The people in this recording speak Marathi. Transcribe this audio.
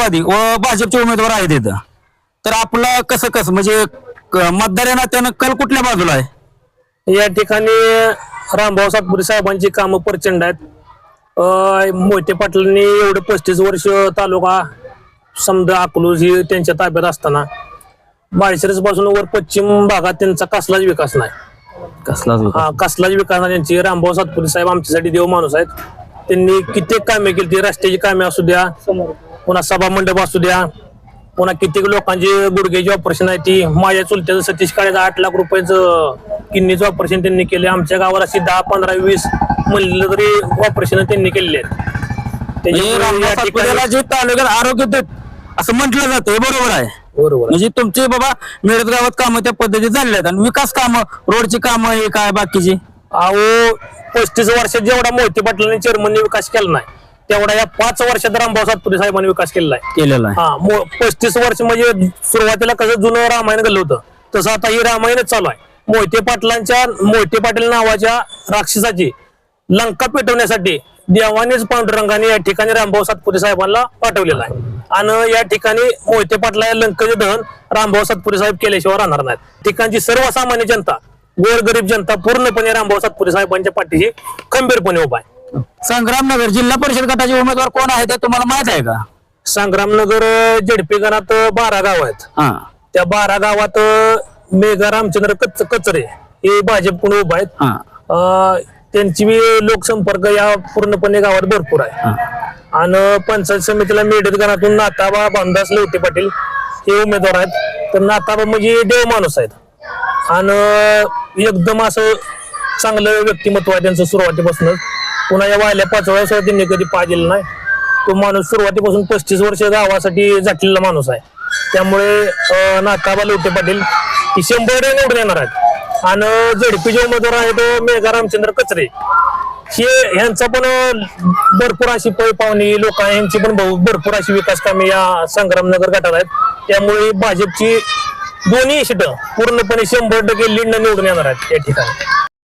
राष्ट्रवादी व भाजपचे उमेदवार आहेत इथं, तर आपलं कसं कसं म्हणजे मतदारांना त्यानं कल कुठल्या बाजूला आहे? या ठिकाणी रामभाऊ सातपुते साहेबांची कामं प्रचंड आहेत. मोहिते पाटलांनी एवढे 35 वर्ष तालुका समजा अकलूज ही त्यांच्या ताब्यात असताना माळशिरस पासून वर पश्चिम भागात त्यांचा कसलाच विकास नाही. कसलाच कसलाच विकास नाही त्यांची. रामभाऊ सातपुते साहेब आमच्यासाठी देव माणूस आहेत. त्यांनी कित्येक कामे केली, ती रस्त्याची कामे असू द्या, पुन्हा सभा मंडप असू द्या, पुन्हा कित्येक लोकांची गुडघ्याची ऑपरेशन आहे ती. माझ्या चुलत्याचं सतीश काळेचं 8 लाख रुपयाचं किडनीचं ऑपरेशन त्यांनी केले. आमच्या गावाला अशी 10, 15, 20 म्हणलं तरी ऑपरेशन त्यांनी केलेले आहेत. सातपुतेला जे तालुक्यात आरोग्य देत असं म्हटलं जातं, हे बरोबर आहे? बरोबर. म्हणजे तुमचे बाबा मिळत गावात कामं त्या पद्धतीत झाले आहेत आणि विकास कामं, रोडची कामं हे काय बाकीची? अहो 35 वर्षात जेवढा मोहिते पाटलांनी चेअरमनने विकास केला नाही तेवढा या 5 वर्षात रामभाऊ सातपुते साहेबांनी विकास केलेला आहे. हा 35 वर्ष म्हणजे सुरुवातीला कसं जुनं रामायण घाललं होतं तसं आता ही रामायणच चालू आहे. मोहिते पाटील नावाच्या राक्षसाची लंका पेटवण्यासाठी देवानेच पांडुरंगाने या ठिकाणी रामभाऊ सातपुते साहेबांना पाठवलेला आहे. आणि या ठिकाणी मोहिते पाटला या लंकेचे दहन रामभाऊ सातपुते साहेब केल्याशिवाय राहणार नाहीत. ठिकाणची सर्वसामान्य जनता, गोरगरीब जनता पूर्णपणे रामभाऊ सातपुते साहेबांच्या पाठीशी खंबीरपणे उभा आहे. संग्रामनगर जिल्हा परिषद गटाचे उमेदवार कोण आहे ते तुम्हाला माहित आहे का? संग्रामनगर झेडपी गणात 12 गाव आहेत. त्या 12 गावात मेघा रामचंद्र कचरे हे भाजपकडून उभा आहेत. त्यांची लोकसंपर्क या पूर्णपणे गावात भरपूर आहे. आणि पंचायत समितीला मेढत गणातून नाताबा भामदास लवटे पाटील हे उमेदवार आहेत. तर नाताबा म्हणजे देव माणूस आहेत आणि एकदम असं चांगलं व्यक्तिमत्व आहे त्यांचं सुरुवातीपासूनच. पुन्हा या वाहिल्या 5 वेळा त्यांनी कधी पाहिलेलं नाही. तो माणूस सुरुवातीपासून 35 वर्ष गावासाठी झटलेला माणूस आहे. त्यामुळे नाताबा लवटे पाटील ही 100% निवडून येणार आहेत. आणि झेडपीचे उमेदवार आहेत मेघा रामचंद्र कचरे, ह्यांचा पण भरपूर अशी पाहुणी लोक आहे, यांची पण भरपूर अशी विकास कामे या संग्रामनगर गटात आहेत. त्यामुळे भाजपची दोन्ही सीट पूर्णपणे 100% लीडनं निवडून येणार आहेत या ठिकाणी.